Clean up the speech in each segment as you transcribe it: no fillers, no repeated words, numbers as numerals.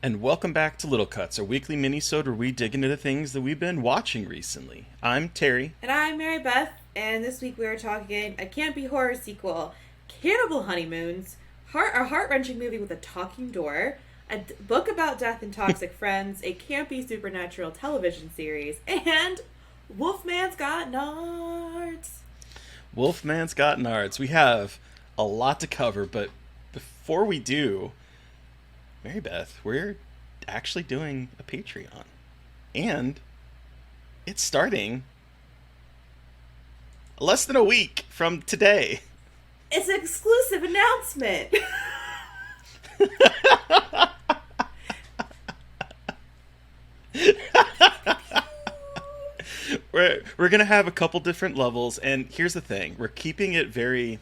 And welcome back to Little Cuts, our weekly mini-sode where we dig into the things that we've been watching recently. I'm Terry. And I'm Mary Beth, and this week we are talking a campy horror sequel, Cannibal Honeymoons, a heart-wrenching movie with a talking door, book about death and toxic friends, a campy supernatural television series, and Wolfman's Got Nards. Wolfman's got nards. We have a lot to cover, but before we do, Mary Beth, we're actually doing a Patreon. And it's starting less than a week from today. It's an exclusive announcement. We're gonna have a couple different levels, and here's the thing: we're keeping it very.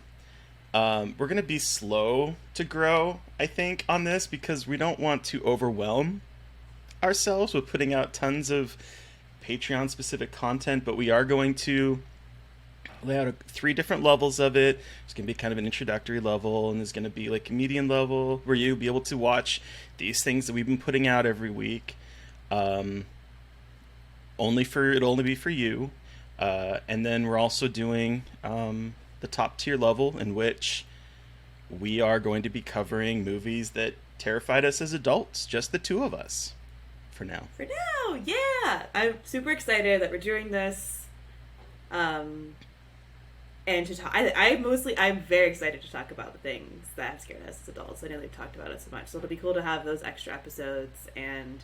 We're gonna be slow to grow, I think, on this because we don't want to overwhelm ourselves with putting out tons of Patreon-specific content. But we are going to lay out three different levels of it. There's gonna be kind of an introductory level, and there's gonna be like a medium level where you'll be able to watch these things that we've been putting out every week. It'll only be for you, and then we're also doing the top tier level in which we are going to be covering movies that terrified us as adults, just the two of us, for now. For now, yeah, I'm super excited that we're doing this, and to talk. I'm very excited to talk about the things that have scared us as adults. I know they've talked about it so much, so it'll be cool to have those extra episodes. And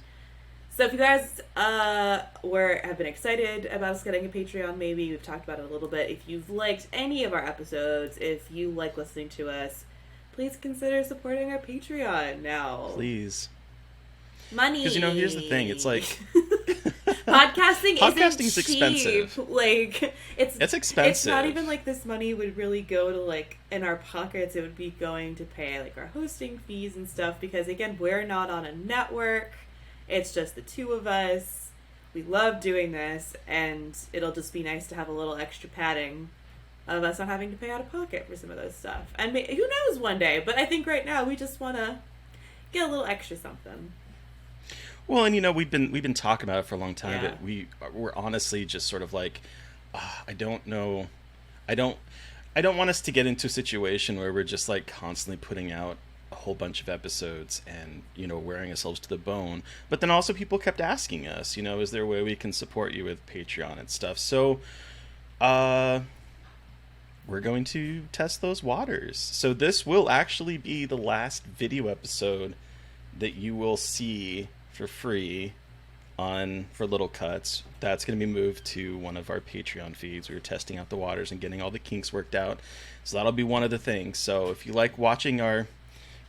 so if you guys have been excited about us getting a Patreon, maybe we've talked about it a little bit. If you've liked any of our episodes, if you like listening to us, please consider supporting our Patreon now. Please. Money. Because, here's the thing. It's like... Podcasting's cheap. Expensive. Like, it's expensive. It's not even like this money would really go to, like, in our pockets. It would be going to pay, like, our hosting fees and stuff. Because, again, we're not on a network. It's just the two of us. We love doing this, and it'll just be nice to have a little extra padding of us not having to pay out of pocket for some of those stuff. And who knows one day, but I think right now we just want to get a little extra something. Well, and we've been talking about it for a long time, Yeah. but we're honestly just sort of like, I don't know, I don't want us to get into a situation where we're just like constantly putting out a whole bunch of episodes and wearing ourselves to the bone. But then also people kept asking us, is there a way we can support you with Patreon and stuff? So we're going to test those waters. So this will actually be the last video episode that you will see for free for Little Cuts. That's going to be moved to one of our Patreon feeds. We're testing out the waters and getting all the kinks worked out. So that'll be one of the things. So if you like watching our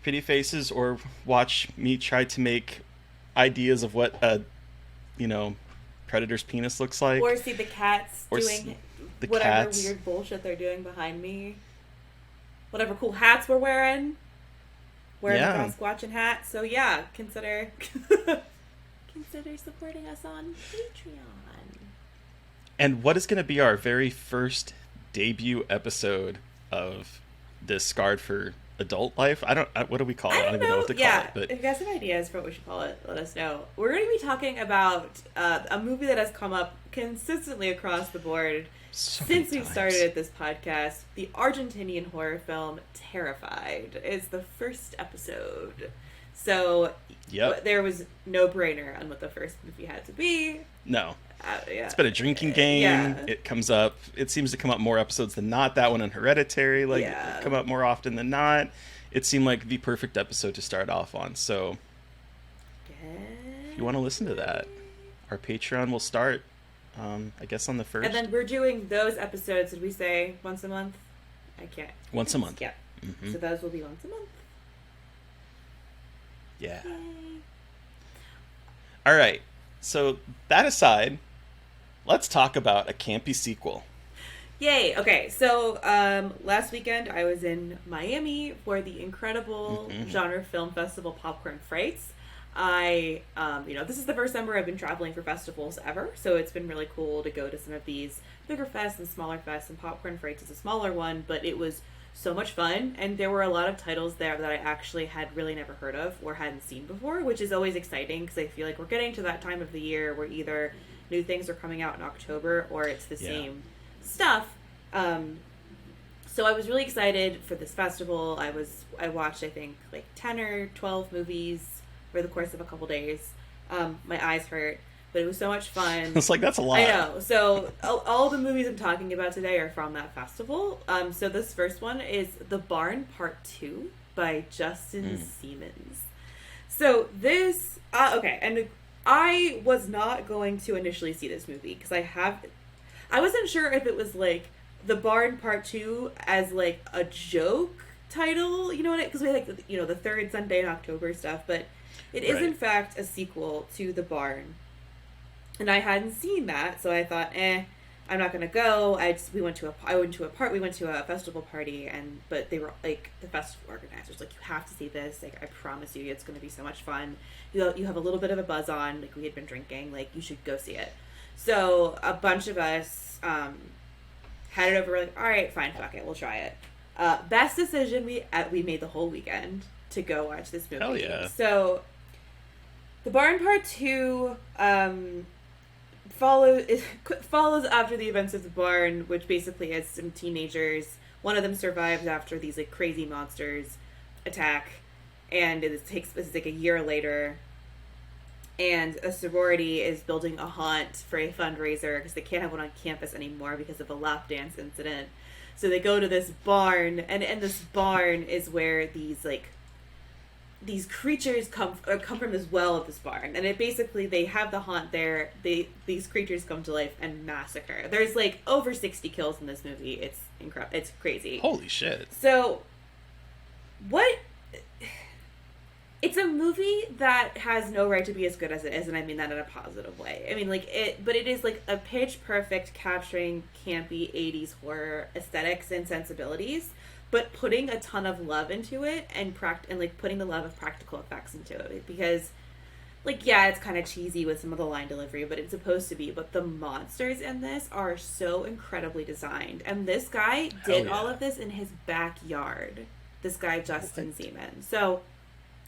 pretty faces or watch me try to make ideas of what a predator's penis looks like, or see the cats doing whatever weird bullshit they're doing behind me, whatever cool hats we're wearing the Sasquatch hat. So yeah, consider supporting us on Patreon. And what is going to be our very first debut episode of this Scarred for Adult Life? What do we call it? I don't even know what to call it. But if you guys have ideas for what we should call it, let us know. We're going to be talking about a movie that has come up consistently across the board since we started this podcast. The Argentinian horror film Terrified is the first episode. So there was no brainer on what the first movie had to be. No. Yeah. It's been a drinking game. Yeah. It comes up. It seems to come up more episodes than not. That one and Hereditary, come up more often than not. It seemed like the perfect episode to start off on. So if you want to listen to that, our Patreon will start, I guess, on the 1st. And then we're doing those episodes, did we say once a month? I can't. Once a month. Yeah. Mm-hmm. So those will be once a month. Yeah. Yay. All right. So that aside, let's talk about a campy sequel. Yay! Okay, so last weekend I was in Miami for the incredible genre film festival Popcorn Frights. This is the first summer I've been traveling for festivals ever, so it's been really cool to go to some of these bigger fests and smaller fests, and Popcorn Frights is a smaller one, but it was so much fun, and there were a lot of titles there that I actually had really never heard of or hadn't seen before, which is always exciting because I feel like we're getting to that time of the year where either new things are coming out in October or it's the same stuff. So I was really excited for this festival. I watched, I think, like 10 or 12 movies over the course of a couple days. My eyes hurt, but it was so much fun. It's like, that's a lot. I know. So all the movies I'm talking about today are from that festival. So this first one is The Barn Part 2 by Justin Siemens. So this, okay, and I was not going to initially see this movie because I wasn't sure if it was like The Barn Part 2 as like a joke title, you know what? Because we had like, you know, the third Sunday in October stuff, but it is in fact a sequel to The Barn. And I hadn't seen that, so I thought, I'm not gonna go. We went to a festival party, but they were like, the festival organizers like, you have to see this. Like, I promise you, it's gonna be so much fun. You have a little bit of a buzz on. Like, we had been drinking. Like, you should go see it. So a bunch of us had it over. Like, all right, fine, fuck it, we'll try it. Best decision we made the whole weekend to go watch this movie. Hell yeah! So, The Barn Part 2. Follows after the events of The Barn, which basically is some teenagers. One of them survives after these like crazy monsters attack, and it's like a year later. And a sorority is building a haunt for a fundraiser because they can't have one on campus anymore because of a lap dance incident. So they go to this barn, and in this barn is where these creatures come from this well of this barn, and they have the haunt there. These creatures come to life and massacre. There's like over 60 kills in this movie. It's incredible. It's crazy. Holy shit. So it's a movie that has no right to be as good as it is, and I mean that in a positive way. I mean, but it is like a pitch perfect capturing campy 80s horror aesthetics and sensibilities, but putting a ton of love into it and like putting the love of practical effects into it, because like, yeah, it's kind of cheesy with some of the line delivery, but it's supposed to be. But the monsters in this are so incredibly designed, and this guy did all of this in his backyard. This guy Justin Siemens. So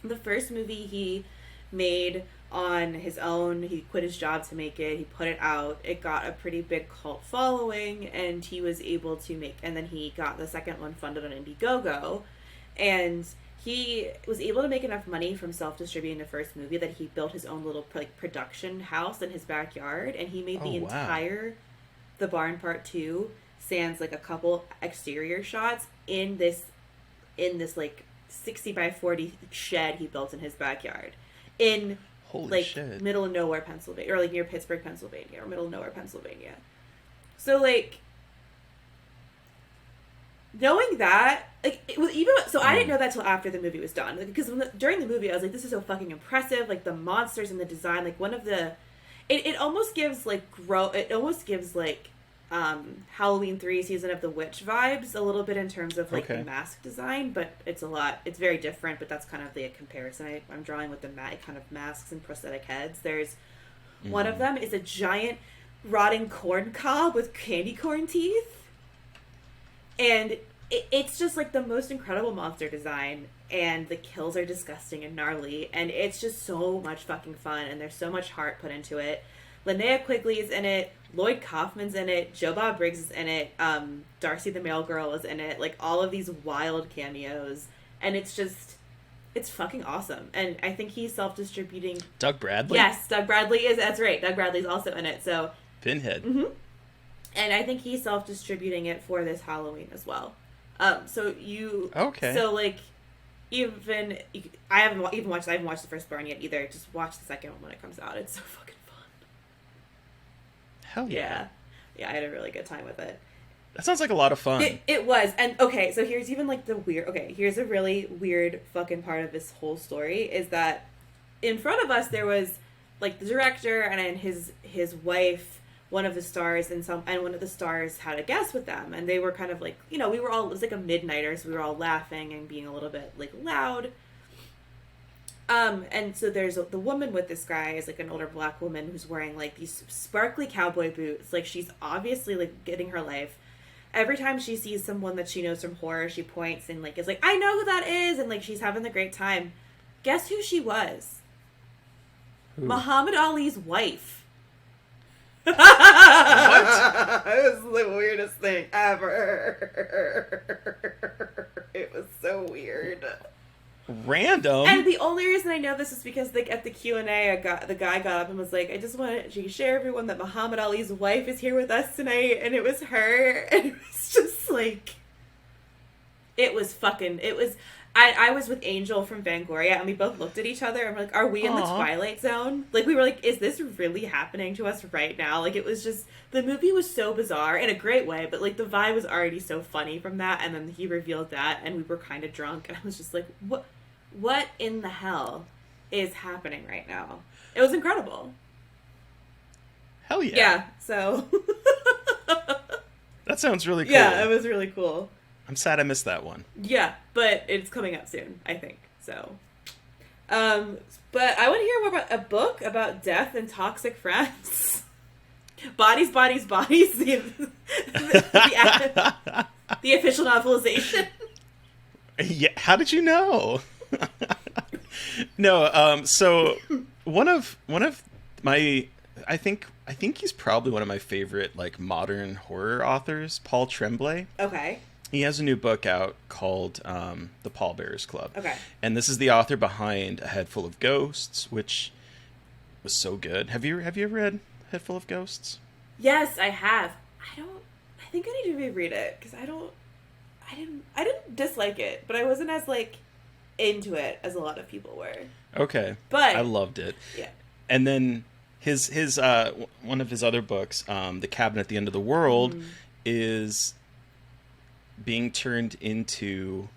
the first movie he made on his own. He quit his job to make it. He put it out. It got a pretty big cult following, and he was able to and then he got the second one funded on Indiegogo, and he was able to make enough money from self-distributing the first movie that he built his own little like production house in his backyard, and he made the entire The Barn Part 2 sans like a couple exterior shots in this like 60 by 40 shed he built in his backyard in middle of nowhere, Pennsylvania, or like near Pittsburgh, Pennsylvania, or middle of nowhere, Pennsylvania. So like, knowing that, like, it was even so, I didn't know that till after the movie was done, like, because during the movie I was like, this is so fucking impressive, like the monsters and the design, like one of the, it almost gives like Halloween 3 Season of the Witch vibes a little bit in terms of like the mask design, but it's very different, but that's kind of the comparison I'm drawing with the kind of masks and prosthetic heads. There's one of them is a giant rotting corn cob with candy corn teeth, and it's just like the most incredible monster design, and the kills are disgusting and gnarly, and it's just so much fucking fun, and there's so much heart put into it. Linnea Quigley is in it, Lloyd Kaufman's in it, Joe Bob Briggs is in it, Darcy the Mail Girl is in it, like all of these wild cameos, and it's fucking awesome. And I think he's self-distributing. Doug Bradley? Yes, Doug Bradley that's right, Doug Bradley's also in it, so. Pinhead. Mm-hmm. And I think he's self-distributing it for this Halloween as well. So like, I haven't watched the first Barn yet either, just watch the second one when it comes out. It's so fucking hell yeah. Yeah, I had a really good time with it. That sounds like a lot of fun. It was. And okay, so here's even like here's a really weird fucking part of this whole story, is that in front of us there was like the director and then his wife, one of the stars, and one of the stars had a guest with them, and they were kind of like, it was like a midnighter, so we were all laughing and being a little bit like loud. And so there's the woman with this guy is like an older black woman who's wearing like these sparkly cowboy boots. Like, she's obviously like getting her life. every time she sees someone that she knows from horror, she points and like is like, I know who that is, and like she's having the great time. Guess who she was? Who? Muhammad Ali's wife. What? It was the weirdest thing ever. It was so weird. Random. And the only reason I know this is because like at the Q&A, the guy got up and was like, I just want to share everyone that Muhammad Ali's wife is here with us tonight, and it was her, and it was just like, it was. I was with Angel from Fangoria, and we both looked at each other and we're like, are we in the Twilight Zone? Like, we were like, is this really happening to us right now? Like, it was just, the movie was so bizarre in a great way, but like the vibe was already so funny from that, and then he revealed that, and we were kind of drunk, and I was just like, what in the hell is happening right now? It was incredible. Hell yeah. Yeah, so. That sounds really cool. Yeah, it was really cool. I'm sad I missed that one. Yeah, but it's coming out soon, I think. So, but I want to hear more about a book about death and toxic friends. Bodies, Bodies, Bodies. The official novelization. Yeah, how did you know? No, so one of my I think he's probably one of my favorite like modern horror authors, Paul Tremblay. Okay. He has a new book out called The Pallbearers Club. Okay. And this is the author behind A Head Full of Ghosts, which was so good. Have you ever read A Head Full of Ghosts? Yes, I have. I think I need to reread it because I didn't dislike it, but I wasn't as like into it as a lot of people were. Okay. But I loved it. Yeah. And then his one of his other books, The Cabin at the End of the World, is being turned into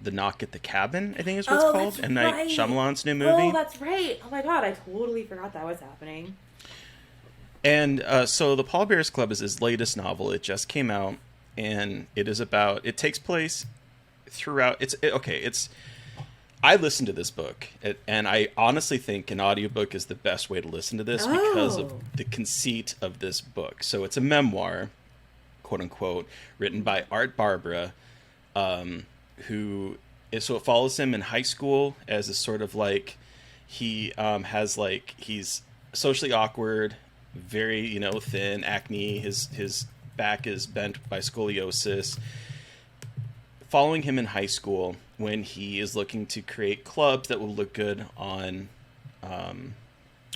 The Knock at the Cabin, I think is what it's called. That's M. right. Night Shyamalan's new movie. Oh, that's right. Oh my god, I totally forgot that was happening. And so The Pallbearers Club is his latest novel. It just came out, and it takes place throughout. I listened to this book, and I honestly think an audiobook is the best way to listen to this because of the conceit of this book. So it's a memoir, quote unquote, written by Art Barbara, so it follows him in high school as a sort of like, he's socially awkward, very, thin, acne, his back is bent by scoliosis. Following him in high school when he is looking to create clubs that will look good on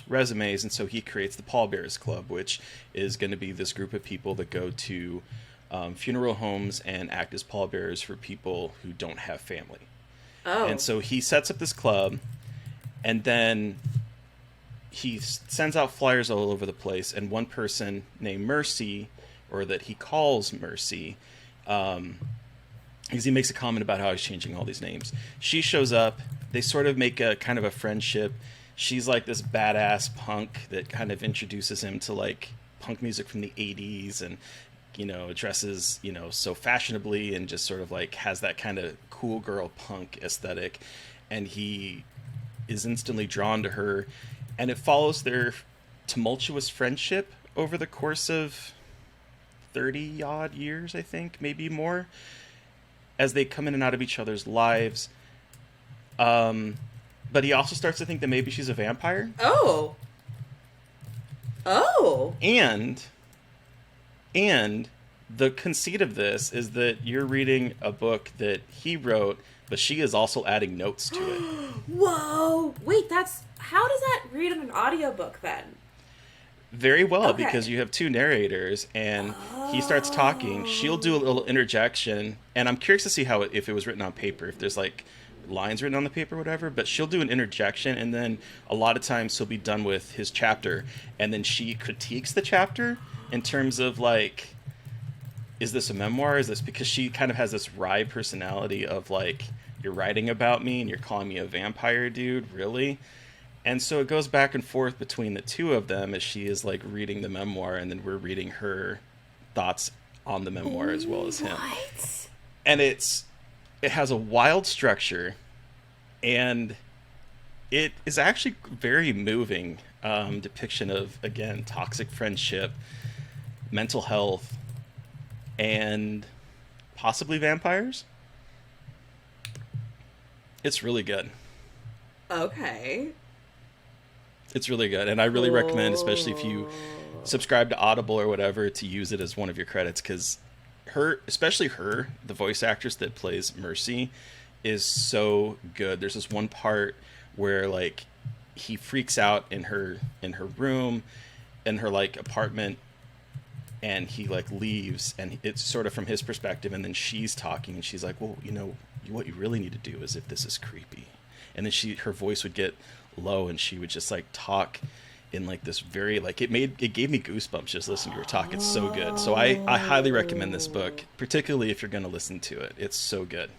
resumes, and so he creates the Pallbearers Club, which is going to be this group of people that go to funeral homes and act as pallbearers for people who don't have family. Oh. And so he sets up this club, and then he sends out flyers all over the place, and one person named Mercy, or that he calls Mercy, because he makes a comment about how he's changing all these names. She shows up. They sort of make a kind of a friendship. She's like this badass punk that kind of introduces him to like punk music from the 80s, and dresses so fashionably, and just sort of like has that kind of cool girl punk aesthetic, and he is instantly drawn to her, and it follows their tumultuous friendship over the course of 30 odd years, I think, maybe more, as they come in and out of each other's lives. But he also starts to think that maybe she's a vampire. Oh. And the conceit of this is that you're reading a book that he wrote, but she is also adding notes to it. Whoa! Wait, how does that read in an audiobook then? Very well, because you have two narrators, and he starts talking. She'll do a little interjection, and I'm curious to see if it was written on paper, if there's like lines written on the paper or whatever, but she'll do an interjection, and then a lot of times he'll be done with his chapter, and then she critiques the chapter in terms of like, is this a memoir? Is this, because she kind of has this wry personality of like, you're writing about me and you're calling me a vampire, dude, really? And so it goes back and forth between the two of them as she is like reading the memoir, and then we're reading her thoughts on the memoir as well as him. What? And it has a wild structure, and it is actually very moving depiction of, again, toxic friendship, mental health, and possibly vampires. It's really good. Okay. It's really good, and I really recommend, especially if you Cool. subscribe to Audible or whatever, to use it as one of your credits, because her, especially her, the voice actress that plays Mercy, is so good. There's this one part where like he freaks out in her room, in her like apartment, and he like leaves, and it's sort of from his perspective, and then she's talking, and she's like, well, you know, what you really need to do is, if this is creepy, and then her voice would get low, and she would just like talk in like this very like, it gave me goosebumps just listening to her talk. It's so good. So I highly recommend this book, particularly if you're going to listen to it. It's so good.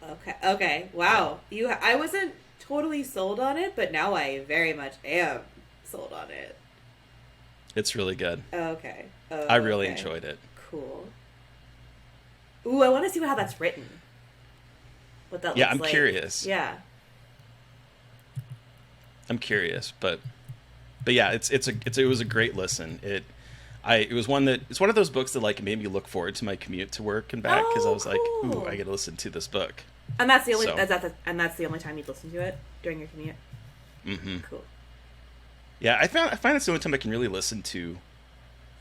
Okay. Okay. Wow. I wasn't totally sold on it, but now I very much am sold on it. It's really good. Okay. Oh, I really okay. enjoyed it. Cool. Ooh, I want to see how that's written. What that Yeah, looks I'm like. curious. Yeah. I'm curious, but yeah, it was a great listen. It was one that, it's one of those books that like made me look forward to my commute to work and back, because I Oh, was like, ooh, cool. I get to listen to this book. And that's the only So, and that's the only time you listen to it during your commute. mm-hmm. Cool. Yeah, I find it's the only time I can really listen to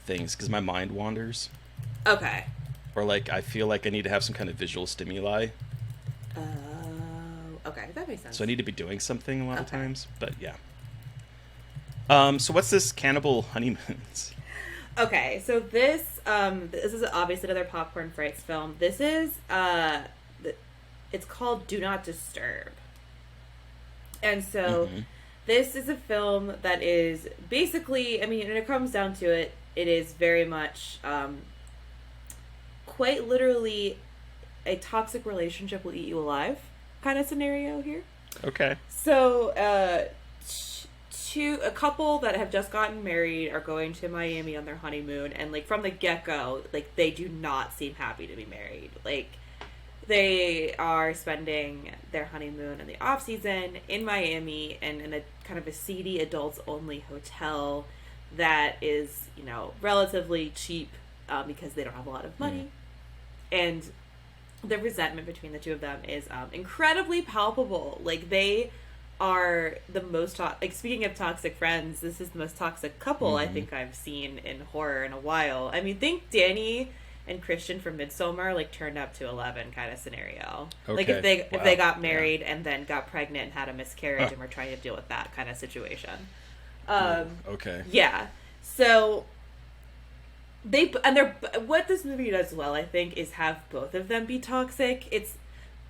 things, because my mind wanders, Okay. or like I feel like I need to have some kind of visual stimuli, Okay, that makes sense. so I need to be doing something a lot of Okay. times. But yeah. So what's this Cannibal Honeymoons? Okay, so this is obviously another Popcorn Frights film. This is it's called Do Not Disturb. And so Mm-hmm. this is a film that is basically, I mean, when it comes down to it, it is very much quite literally a toxic relationship will eat you alive kind of scenario here. Okay. So, a couple that have just gotten married are going to Miami on their honeymoon, and like from the get go, like they do not seem happy to be married. Like they are spending their honeymoon in the off season in Miami and in a kind of a seedy adults only hotel that is, you know, relatively cheap because they don't have a lot of money, and the resentment between the two of them is incredibly palpable. Like they are the most like, speaking of toxic friends, this is the most toxic couple I think I've seen in horror in a while. I mean, think Danny and Christian from Midsommar like turned up to 11 kind of scenario. Okay. Like if Wow. they got married and then got pregnant and had a miscarriage and were trying to deal with that kind of situation. Okay. Yeah. So they're what this movie does well, I think, is have both of them be toxic.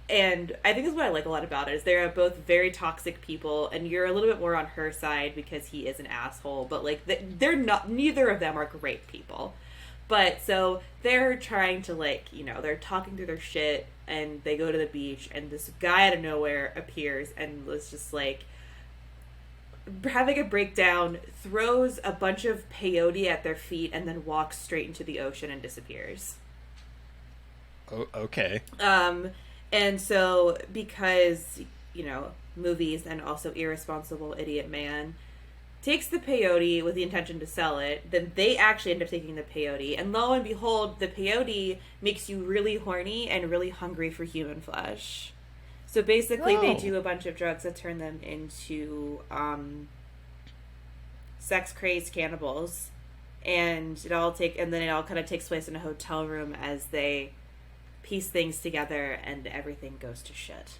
And I think that's what I like a lot about it, is they're both very toxic people, and you're a little bit more on her side because he is an asshole, but like they're not, neither of them are great people. But so they're trying to, like, you know, they're talking through their shit, and they go to the beach, and this guy out of nowhere appears and was just like having a breakdown, throws a bunch of peyote at their feet, and then walks straight into the ocean and disappears. Oh, okay. And so, because, you know, movies and also irresponsible idiot man takes the peyote with the intention to sell it, then they actually end up taking the peyote. And lo and behold, the peyote makes you really horny and really hungry for human flesh. So basically, they do a bunch of drugs that turn them into sex-crazed cannibals. And then it all kind of takes place in a hotel room as they piece things together, and everything goes to shit.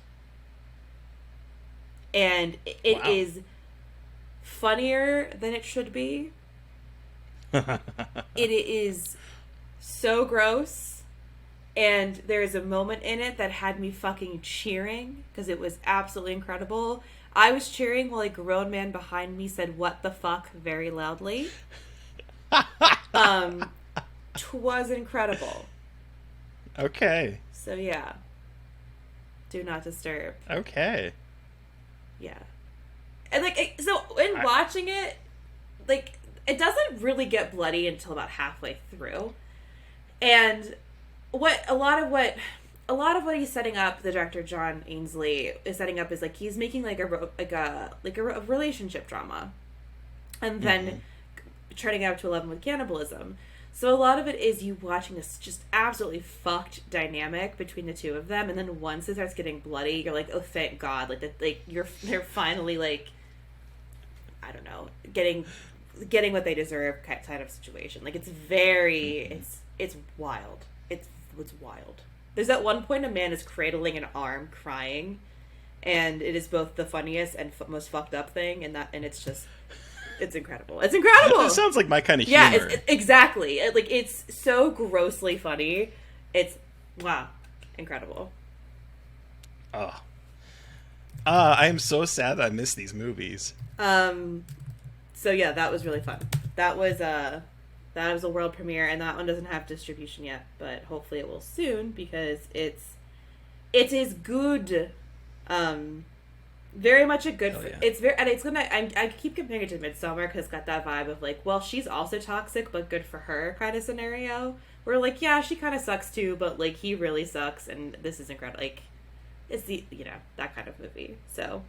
And it is funnier than it should be. It is so gross, and there's a moment in it that had me fucking cheering because it was absolutely incredible. I was cheering while a grown man behind me said "what the fuck" very loudly. 'Twas incredible. Okay. So yeah, Do Not Disturb. Okay. Yeah, and like so in watching it, like it doesn't really get bloody until about halfway through, and a lot of what he's setting up, the director John Ainsley is setting up, is like he's making like a relationship drama, and then turning it up to 11 with cannibalism. So a lot of it is you watching this just absolutely fucked dynamic between the two of them, and then once it starts getting bloody, you're like, oh, thank God, like that, like they're finally like, I don't know, getting what they deserve kind of situation. Like it's very, it's wild. It's wild. There's that one point a man is cradling an arm, crying, and it is both the funniest and most fucked up thing, and it's just. It's incredible. It's incredible. It sounds like my kind of humor. Yeah, exactly. Like it's so grossly funny. It's wow, incredible. Oh, I am so sad that I missed these movies. So yeah, that was really fun. That was a world premiere, and that one doesn't have distribution yet, but hopefully it will soon because it is good. Very much a good. Yeah. It's very, and it's gonna. I keep comparing it to Midsummer because it's got that vibe of like, well, she's also toxic, but good for her kind of scenario. Where like, yeah, she kind of sucks too, but like he really sucks, and this is incredible. Like, it's the that kind of movie. So,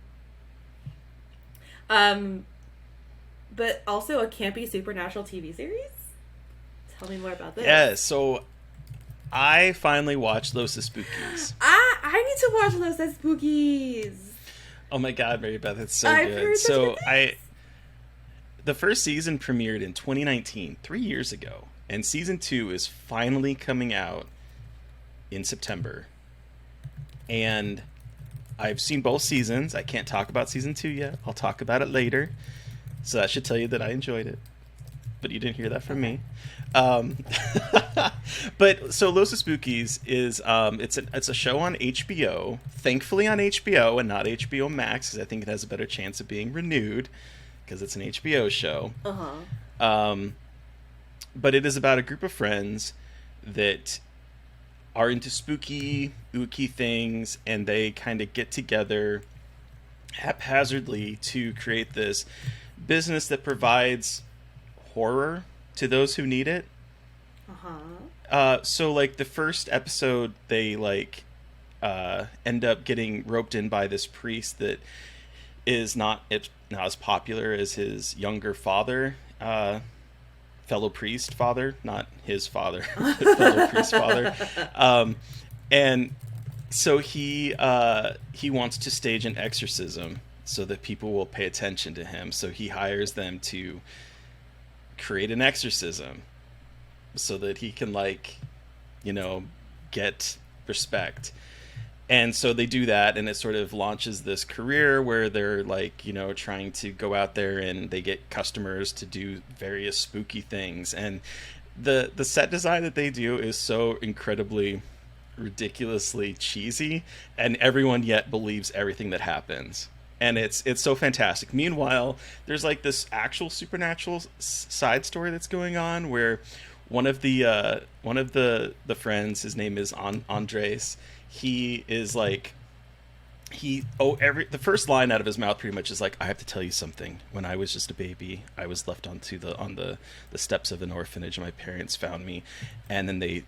but also a campy supernatural TV series. Tell me more about this. Yeah, so I finally watched Los Espookys. I need to watch Los Espookys. Oh my God, Mary Beth, it's so I've good. heard So the first season premiered in 2019, 3 years ago, and season 2 is finally coming out in September. And I've seen both seasons. I can't talk about season 2 yet. I'll talk about it later. So that should tell you that I enjoyed it. But you didn't hear that from me. But so Los Espookys is it's a show on HBO, thankfully on HBO and not HBO Max, because I think it has a better chance of being renewed because it's an HBO show. But it is about a group of friends that are into spooky, ooky things, and they kind of get together haphazardly to create this business that provides horror to those who need it. So like the first episode, they like end up getting roped in by this priest that is not as popular as his younger father, fellow priest father, not his father, but fellow priest father. And so he wants to stage an exorcism so that people will pay attention to him. So he hires them to create an exorcism so that he can get respect. And so they do that, and it sort of launches this career where they're trying to go out there and they get customers to do various spooky things. And the set design that they do is so incredibly ridiculously cheesy, and everyone yet believes everything that happens. And it's so fantastic. Meanwhile, there's like this actual supernatural side story that's going on where one of the friends, his name is Andres. He is like the first line out of his mouth pretty much is like, I have to tell you something. When I was just a baby, I was left on the steps of an orphanage, and my parents found me, and then the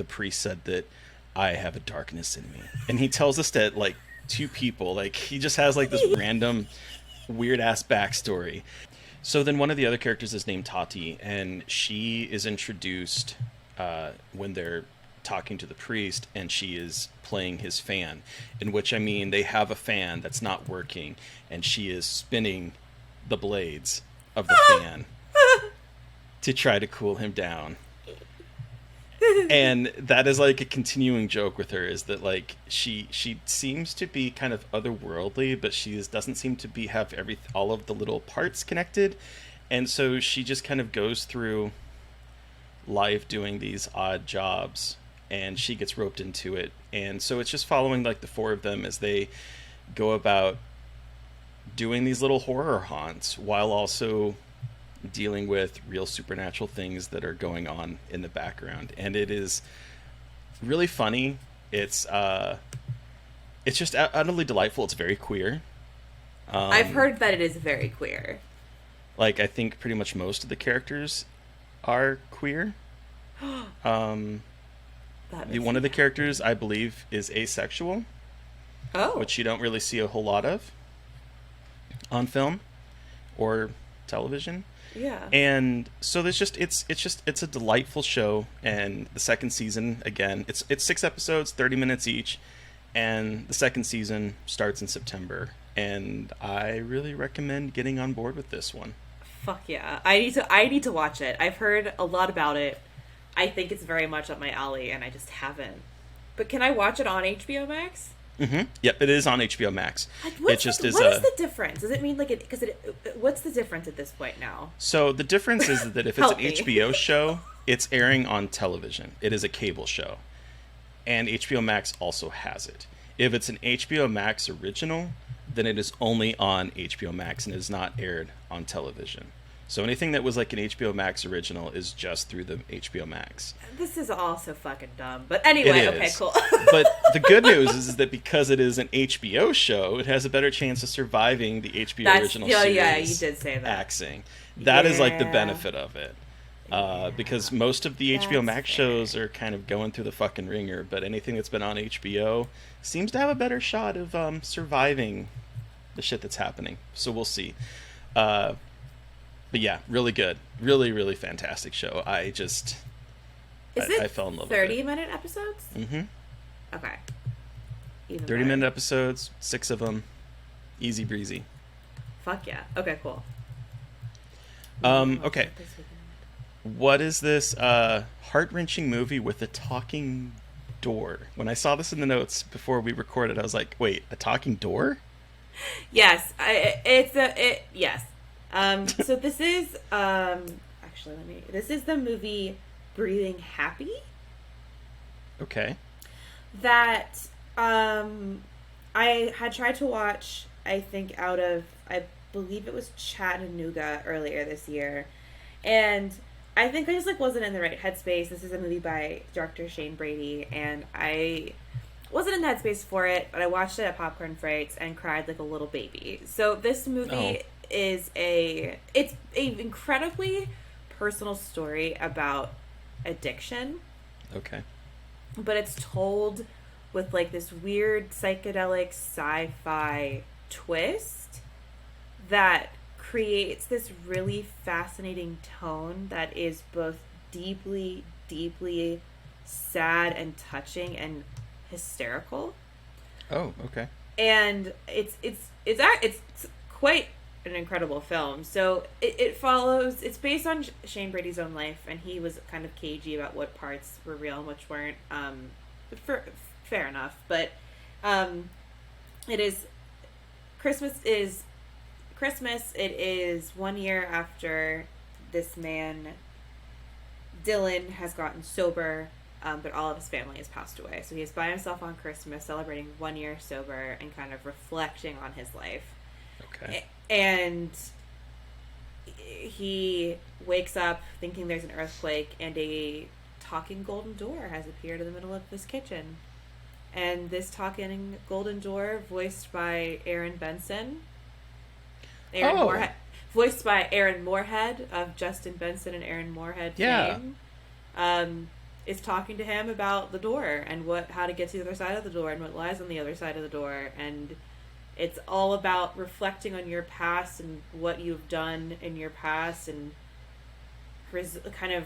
priest said that I have a darkness in me, and he tells us that like two people, like he just has like this random weird ass backstory. So then one of the other characters is named Tati, and she is introduced when they're talking to the priest, and she is playing his fan, in which, I mean, they have a fan that's not working, and she is spinning the blades of the fan to try to cool him down. And that is like a continuing joke with her, is that like she seems to be kind of otherworldly, but doesn't seem to have all of the little parts connected, and so she just kind of goes through life doing these odd jobs, and she gets roped into it. And so it's just following like the four of them as they go about doing these little horror haunts while also dealing with real supernatural things that are going on in the background. And it is really funny. It's just utterly delightful. It's very queer. I've heard that it is very queer. Like, I think pretty much most of the characters are queer. One of the characters, I believe, is asexual. Oh. Which you don't really see a whole lot of on film or television. Yeah. And so there's just it's a delightful show. And the second season, again, it's 6 episodes, 30 minutes each, and the second season starts in September. And I really recommend getting on board with this one. Fuck yeah. I need to watch it. I've heard a lot about it. I think it's very much up my alley, and I just haven't. But can I watch it on HBO Max? Yep, it is on HBO Max. It just is what a is the difference? Does it mean like it? Because what's the difference at this point now? So the difference is that if it's an Help me. HBO show, it's airing on television. It is a cable show. And HBO Max also has it. If it's an HBO Max original, then it is only on HBO Max and is not aired on television. So anything that was like an HBO Max original is just through the HBO Max. This is all so fucking dumb. But anyway, It okay, is. cool. But the good news is that because it is an HBO show, it has a better chance of surviving the HBO original series. Yeah, you did say that. Axing. That is like the Yeah. benefit of it. Because most of the HBO That's Max fair. shows are kind of going through the fucking ringer, but anything that's been on HBO seems to have a better shot of surviving the shit that's happening. So we'll see. But yeah, really good. Really, really fantastic show. I just... Is it I fell in love with it. 30-minute episodes? Mm-hmm. Okay. Even 30-minute better. episodes, 6 of them. Easy breezy. Fuck yeah. Okay, cool. Okay. What is this heart-wrenching movie with a talking door? When I saw this in the notes before we recorded, I was like, wait, a talking door? Yes, yes. So this is actually this is the movie Breathing Happy Okay. that I had tried to watch. I think I believe it was Chattanooga earlier this year, and I think I just like wasn't in the right headspace. This is a movie by director Shane Brady, and I wasn't in the headspace for it, but I watched it at Popcorn Frights and cried like a little baby. So this movie is it's a incredibly personal story about addiction, Okay. but it's told with like this weird psychedelic sci-fi twist that creates this really fascinating tone that is both deeply, deeply sad and touching and hysterical. Oh, okay. And it's quite an incredible film. So it follows. It's based on Shane Brady's own life, and he was kind of cagey about what parts were real and which weren't. Fair enough, but it is Christmas is Christmas. It is 1 year after this man Dylan has gotten sober. But all of his family has passed away. So he is by himself on Christmas, celebrating 1 year sober and kind of reflecting on his life. Okay. And he wakes up thinking there's an earthquake, and a talking golden door has appeared in the middle of this kitchen. And this talking golden door, voiced by Aaron Benson. Voiced by Aaron Moorhead of Justin Benson and Aaron Moorhead fame. Is talking to him about the door and how to get to the other side of the door and what lies on the other side of the door. And it's all about reflecting on your past and what you've done in your past, and kind of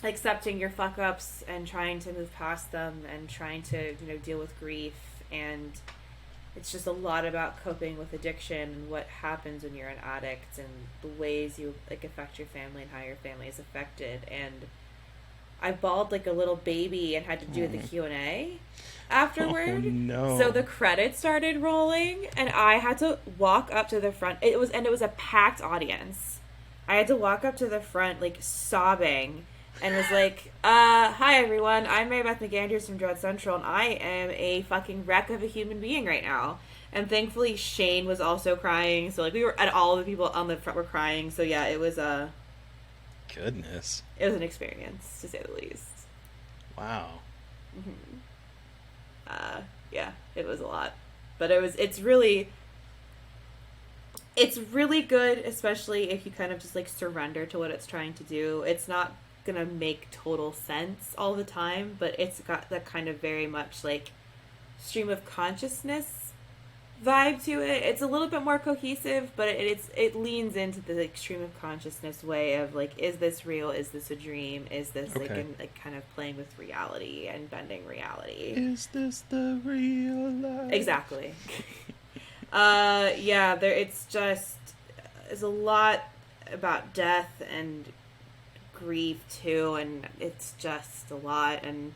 accepting your fuck ups and trying to move past them and trying to deal with grief. And it's just a lot about coping with addiction and what happens when you're an addict and the ways you affect your family and how your family is affected. And I bawled like a little baby and had to do the Q&A afterward. Oh, no. So the credits started rolling, and I had to walk up to the front. It was a packed audience. I had to walk up to the front like sobbing, and was like, "Hi everyone, I'm Mary Beth McAndrews from Dread Central, and I am a fucking wreck of a human being right now." And thankfully, Shane was also crying. So all the people on the front were crying. So yeah, it was Goodness. It was an experience, to say the least. Wow. Mm-hmm. Yeah, it was a lot, but it's really good, especially if you kind of just surrender to what it's trying to do. It's not gonna make total sense all the time, but it's got that kind of very much stream of consciousness vibe to it. It's a little bit more cohesive, but it leans into the like, stream of consciousness way of like, is this real? Is this a dream? Is this like kind of playing with reality and bending reality? Is this the real life? Exactly. Yeah, it's just there's a lot about death and grief too, and it's just a lot. And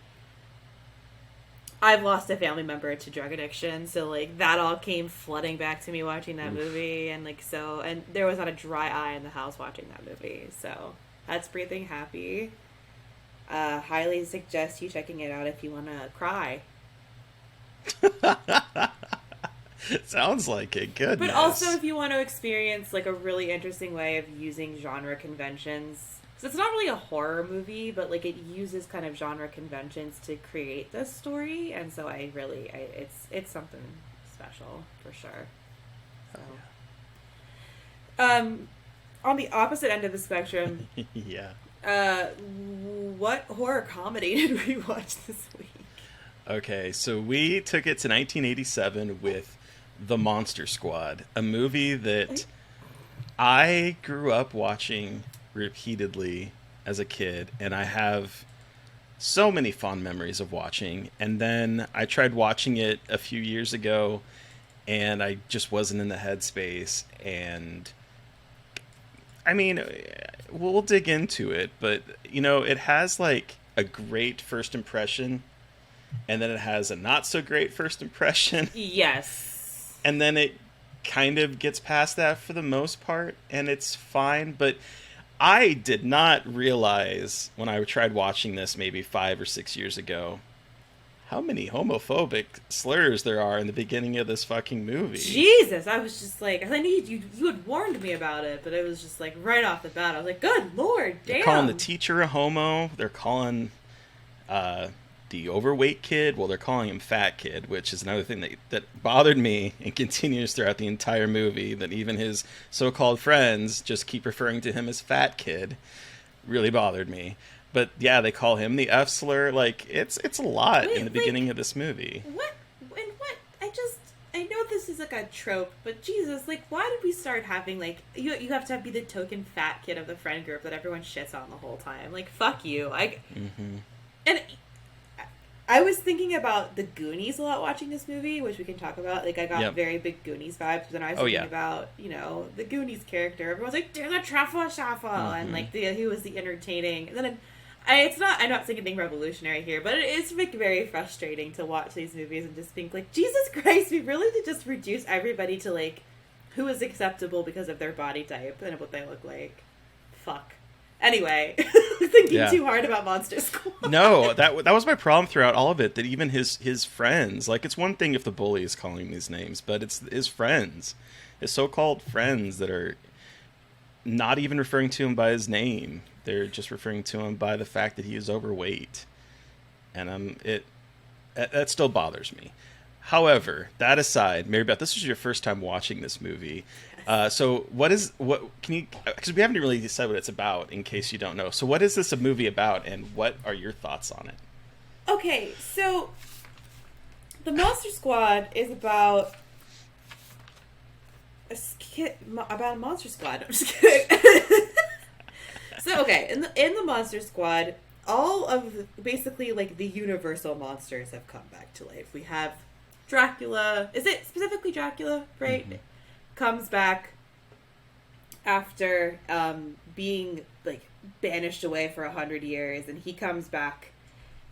I've lost a family member to drug addiction, so like that all came flooding back to me watching that movie, and like so, and there was not a dry eye in the house watching that movie. So that's Breathing Happy. Highly suggest you checking it out if you want to cry. Sounds like it. Goodness. But also if you want to experience like a really interesting way of using genre conventions. So it's not really a horror movie, but like it uses kind of genre conventions to create this story, and so it's something special for sure. So, on the opposite end of the spectrum, yeah. What horror comedy did we watch this week? Okay, so we took it to 1987 with The Monster Squad, a movie that I grew up watching repeatedly as a kid, and I have so many fond memories of watching. And then I tried watching it a few years ago, and I just wasn't in the headspace. And I mean, we'll dig into it, but you know, it has like a great first impression, and then it has a not so great first impression. Yes. And then it kind of gets past that for the most part, and it's fine. But I did not realize when I tried watching this maybe 5 or 6 years ago how many homophobic slurs there are in the beginning of this fucking movie. Jesus, I was just like, I knew you had warned me about it, but it was just like right off the bat, I was like, good lord, damn. They're calling the teacher a homo. They're calling the overweight kid, well, they're calling him fat kid, which is another thing that bothered me and continues throughout the entire movie, that even his so-called friends just keep referring to him as fat kid. Really bothered me. But yeah, they call him the F slur. Like, it's a lot in the beginning of this movie. What? And what? I know this is like a trope, but Jesus, like, why did we start having, like, you have to be the token fat kid of the friend group that everyone shits on the whole time? Like, fuck you. And I was thinking about the Goonies a lot watching this movie, which we can talk about. Like, I got very big Goonies vibes, but then I was thinking about, you know, the Goonies character. Everyone's like, do the truffle shuffle, and like he was the entertaining. And then I'm not saying anything revolutionary here, but it is like very frustrating to watch these movies and just think like, Jesus Christ, we really did just reduce everybody to like who is acceptable because of their body type and what they look like. Fuck. Anyway, thinking too hard about Monster Squad. No, that was my problem throughout all of it. That even his friends, like, it's one thing if the bully is calling him these names, but it's his friends, his so-called friends, that are not even referring to him by his name. They're just referring to him by the fact that he is overweight, and that still bothers me. However, that aside, Mary Beth, this was your first time watching this movie. So can you, because we haven't really decided what it's about, in case you don't know. So what is this a movie about, and what are your thoughts on it? Okay, so the Monster Squad is about a Monster Squad. I'm just kidding. So, okay, in the Monster Squad, all of basically like the universal monsters have come back to life. We have Dracula. Is it specifically Dracula, right? Mm-hmm. Comes back after being like banished away for 100 years, and he comes back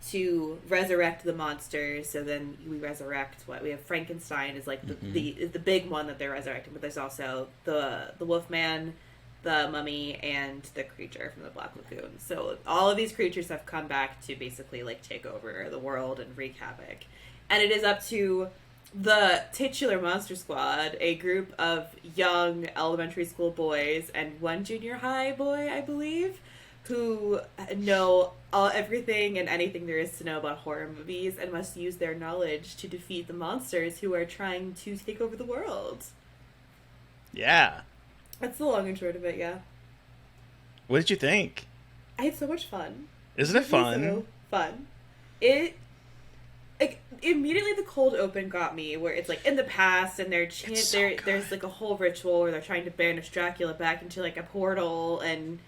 to resurrect the monsters. So then we resurrect we have Frankenstein is like the big one that they're resurrecting, but there's also the Wolfman, the Mummy, and the creature from the Black Lagoon. So all of these creatures have come back to basically like take over the world and wreak havoc. And it is up to the titular Monster Squad, a group of young elementary school boys and one junior high boy, I believe, who know everything and anything there is to know about horror movies and must use their knowledge to defeat the monsters who are trying to take over the world. Yeah. That's the long and short of it, yeah. What did you think? I had so much fun. Isn't it fun? So fun. It immediately the cold open got me, where it's like in the past, and there's like a whole ritual where they're trying to banish Dracula back into like a portal and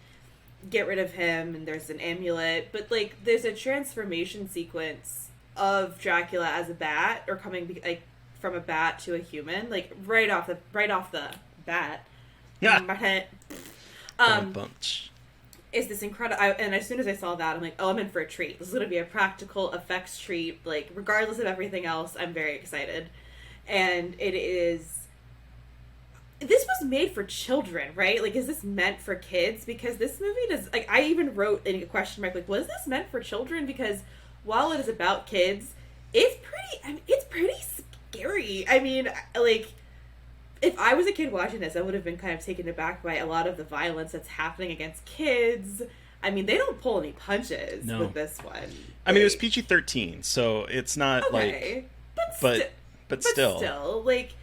get rid of him, and there's an amulet, but like there's a transformation sequence of Dracula as a bat, or coming like from a bat to a human, like right off the bat. Yeah. Bunch. Is this incredible? And as soon as I saw that, I'm like, oh, I'm in for a treat. This is going to be a practical effects treat. Like, regardless of everything else, I'm very excited. And it is... This was made for children, right? Like, is this meant for kids? Because this movie does... Like, I even wrote in a question mark, like, was this meant for children? Because while it is about kids, it's pretty scary. I mean, like... If I was a kid watching this, I would have been kind of taken aback by a lot of the violence that's happening against kids. I mean, they don't pull any punches with this one. I mean, it was PG-13, so it's not okay. But still. Still, like,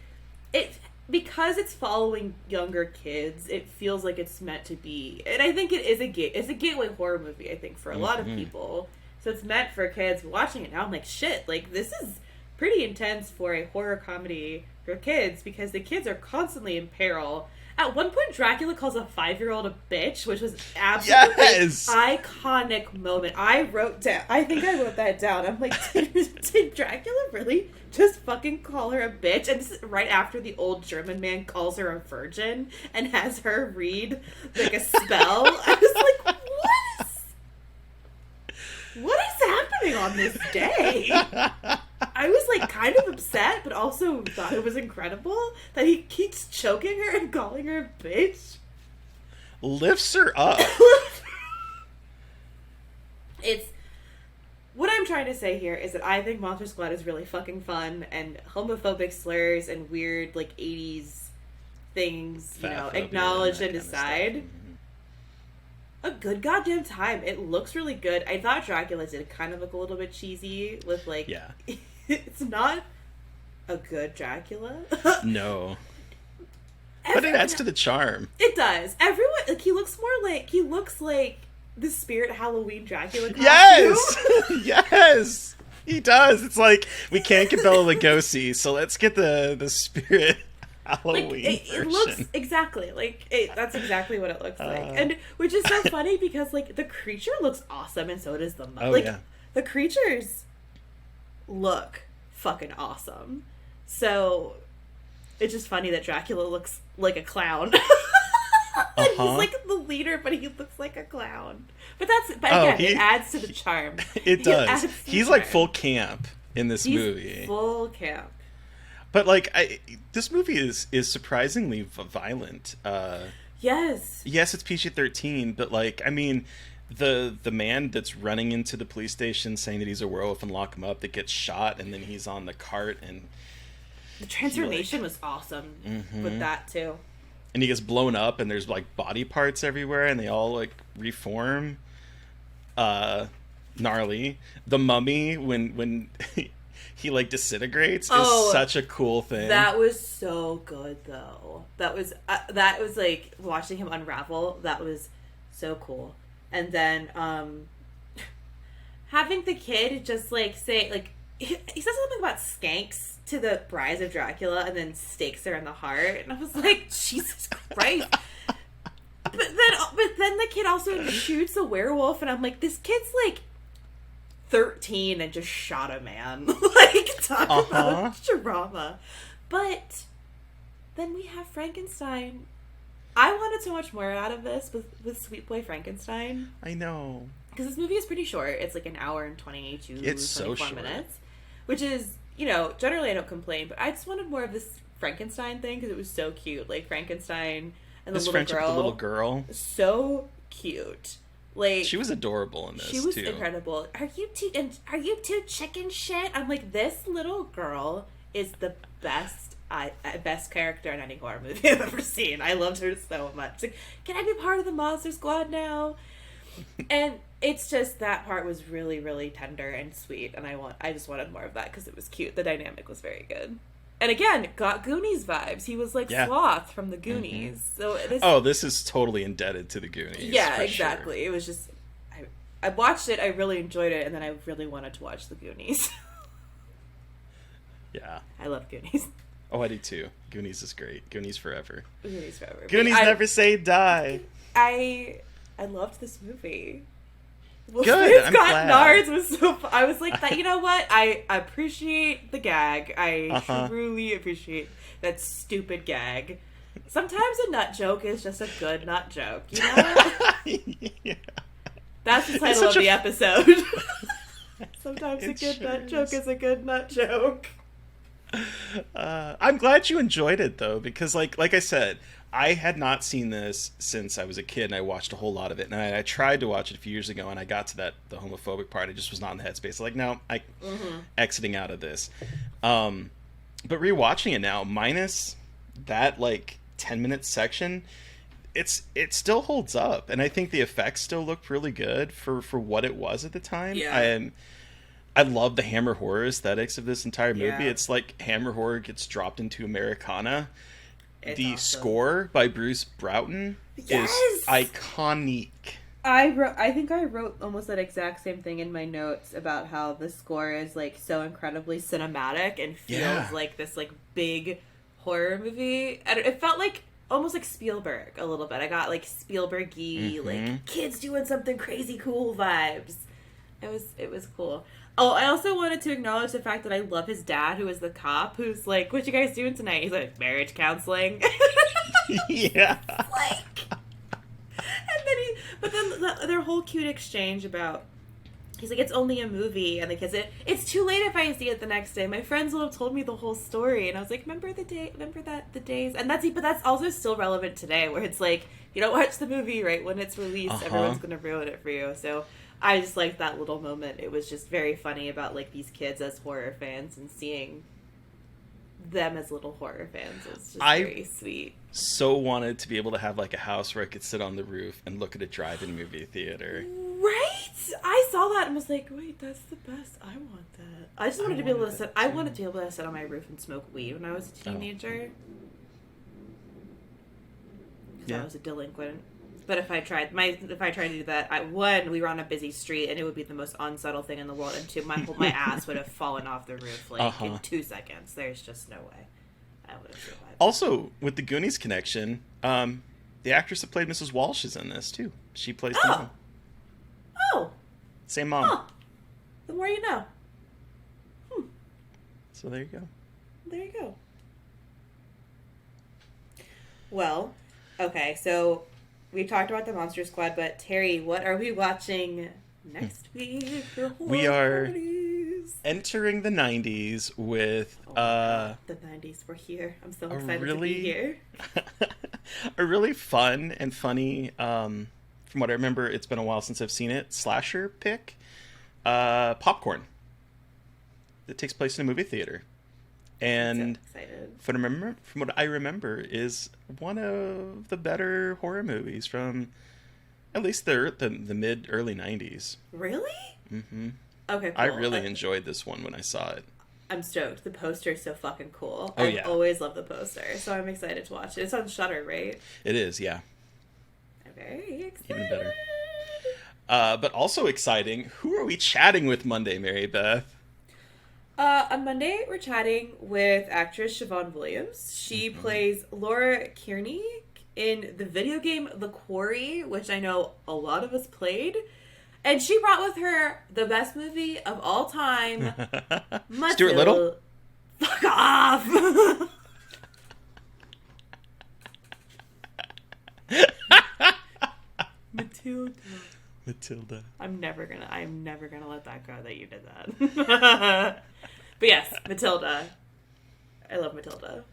because it's following younger kids, it feels like it's meant to be. And I think it's a gateway horror movie, I think, for a lot of people. So it's meant for kids. Watching it now, I'm like, shit, like, this is pretty intense for a horror comedy for kids, because the kids are constantly in peril. At one point, Dracula calls a 5-year-old a bitch, which was absolutely iconic moment. I think I wrote that down. I'm like, did Dracula really just fucking call her a bitch? And this is right after the old German man calls her a virgin and has her read like a spell. I was like, what is happening on this day? I was like kind of upset, but also thought it was incredible that he keeps choking her and calling her a bitch. Lifts her up. It's what I'm trying to say here is that I think Monster Squad is really fucking fun, and homophobic slurs and weird like 80s things, acknowledged and decide. A good goddamn time. It looks really good. I thought Dracula did kind of look a little bit cheesy with like... Yeah. It's not a good Dracula. No. But it adds to the charm. It does. Everyone... Like, he looks like the Spirit Halloween Dracula costume. Yes! Yes! He does. It's like, we can't get Bela Lugosi, so let's get the Spirit... Halloween it looks exactly like that's exactly what it looks like, and which is so funny because like the creature looks awesome, and so does the the creatures look fucking awesome. So it's just funny that Dracula looks like a clown. He's like the leader, but he looks like a clown. But again, it adds to the charm. It does. He's like full camp in this movie. Full camp. But like, this movie is surprisingly violent. Yes. Yes, it's PG-13, but like, I mean, the man that's running into the police station saying that he's a werewolf and lock him up, that gets shot, and then he's on the cart, and the transformation was awesome with that too. And he gets blown up, and there's like body parts everywhere, and they all like reform. Gnarly. The mummy when he like disintegrates is such a cool thing. That was so good though. That was like watching him unravel. That was so cool. And then having the kid just like say like he says something about skanks to the brides of Dracula and then stakes her in the heart, and I was like, Jesus Christ. But then the kid also shoots a werewolf, and I'm like, this kid's like 13 and just shot a man. Like, talk about drama. But then we have Frankenstein. I wanted so much more out of this with Sweet Boy Frankenstein. I know. Because this movie is pretty short. It's like an hour and 24 minutes. Which is, generally I don't complain, but I just wanted more of this Frankenstein thing because it was so cute. Like, Frankenstein and the little girl. So cute. Like, she was adorable in this. She was incredible. Are you two chicken shit? I'm like, this little girl is the best character in any horror movie I've ever seen. I loved her so much. Like, can I be part of the Monster Squad now? And it's just that part was really, really tender and sweet, and I just wanted more of that because it was cute. The dynamic was very good. And again, got Goonies vibes. He was like Sloth from the Goonies. Mm-hmm. So this is totally indebted to the Goonies. Yeah, exactly. Sure. It was just I watched it, I really enjoyed it, and then I really wanted to watch the Goonies. Yeah. I love Goonies. Oh, I do too. Goonies is great. Goonies forever. Goonies forever. Goonies never say die. I loved this movie. Well, Good. I'm Scott glad. Nards was so fun. I was like, that. You know what? I appreciate the gag. I truly appreciate that stupid gag. Sometimes a nut joke is just a good nut joke, you know? Yeah. That's the title of the episode. Sometimes a good nut joke is a good nut joke. I'm glad you enjoyed it though, because like I said, I had not seen this since I was a kid, and I watched a whole lot of it. And I tried to watch it a few years ago, and I got to the homophobic part. I just was not in the headspace. Like, no, exiting out of this. But rewatching it now, minus that like 10-minute section, it still holds up, and I think the effects still looked really good for what it was at the time. Yeah. I love the Hammer horror aesthetics of this entire movie. Yeah. It's like Hammer horror gets dropped into Americana. It's the awesome. Score by Bruce Broughton Yes! is iconic. I think I wrote almost that exact same thing in my notes about how the score is like so incredibly cinematic and feels like this like big horror movie. And it felt like almost like Spielberg a little bit. I got like Spielberg-y, like kids doing something crazy cool vibes. It was cool. Oh, I also wanted to acknowledge the fact that I love his dad, who is the cop, who's like, "What you guys doing tonight?" He's like, "Marriage counseling." Yeah. Like, but then their whole cute exchange about, he's like, "It's only a movie," and the kids, "It's too late if I see it the next day. My friends will have told me the whole story." And I was like, remember the days, and that's also still relevant today, where it's like, you don't watch the movie right when it's released, everyone's gonna ruin it for you. So I just liked that little moment. It was just very funny about like these kids as horror fans and seeing them as little horror fans. It's just very sweet. So wanted to be able to have like a house where I could sit on the roof and look at a drive-in movie theater. Right? I saw that and was like, wait, that's the best. I want that. I just wanted to be able to sit. I wanted to be able to sit on my roof and smoke weed when I was a teenager. Because I was a delinquent. But if I tried to do that, one, we were on a busy street and it would be the most unsubtle thing in the world, and two, my ass would have fallen off the roof like in 2 seconds. There's just no way I would have survived. Also, with the Goonies connection, the actress that played Mrs. Walsh is in this too. She plays the mom. Oh, same mom. Huh. The more you know. So there you go. There you go. Well, okay, so we talked about the Monster Squad, but Terry, what are we watching next week? We are entering the 90s with the 90s. We're here. I'm so excited to be here. A really fun and funny, from what I remember, it's been a while since I've seen it, slasher pick, Popcorn. It takes place in a movie theater. And so excited. From what I remember, is one of the better horror movies from at least the mid early 90s. Really? Mm-hmm. Okay, cool. I really enjoyed this one when I saw it. I'm stoked. The poster is so fucking cool. Oh, I always love the poster, so I'm excited to watch it. It's on Shudder, right? It is, yeah. I'm very excited. Even better. But also exciting, who are we chatting with Monday, Mary Beth? On Monday, we're chatting with actress Siobhan Williams. She plays Laura Kearney in the video game The Quarry, which I know a lot of us played. And she brought with her the best movie of all time, Stuart Little? Fuck off! Matilda. I'm never gonna let that go that you did that. But yes, Matilda. I love Matilda.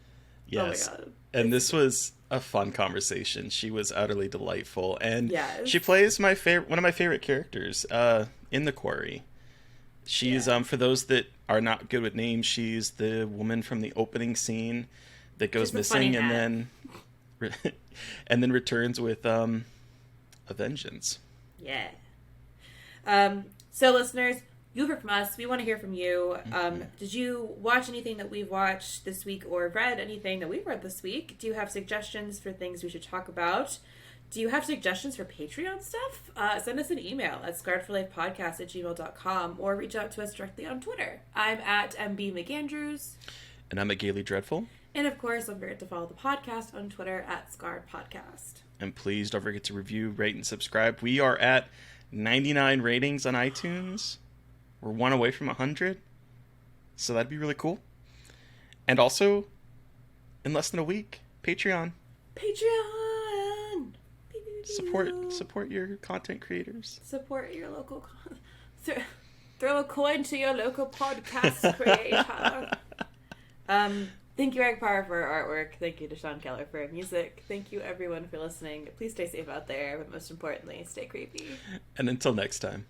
Yes. Oh my god. And this was a fun conversation. She was utterly delightful, and Yes. she plays one of my favorite characters in The Quarry. She's for those that are not good with names, she's the woman from the opening scene that goes missing and then returns with a vengeance. Yeah. So listeners, you heard from us. We want to hear from you. Did you watch anything that we've watched this week or read anything that we've read this week? Do you have suggestions for things we should talk about? Do you have suggestions for Patreon stuff? Send us an email at scarredforlifepodcast@gmail.com or reach out to us directly on Twitter. I'm at MB McAndrews. And I'm a Gaily Dreadful. And of course, don't forget to follow the podcast on Twitter at Scarred Podcast. And please don't forget to review, rate, and subscribe. We are at 99 ratings on iTunes. We're one away from 100. So that'd be really cool. And also, in less than a week, Patreon. Patreon! Support your content creators. Support your local... Throw a coin to your local podcast creator. Thank you, Eric Parr, for artwork. Thank you to Sean Keller for music. Thank you, everyone, for listening. Please stay safe out there, but most importantly, stay creepy. And until next time.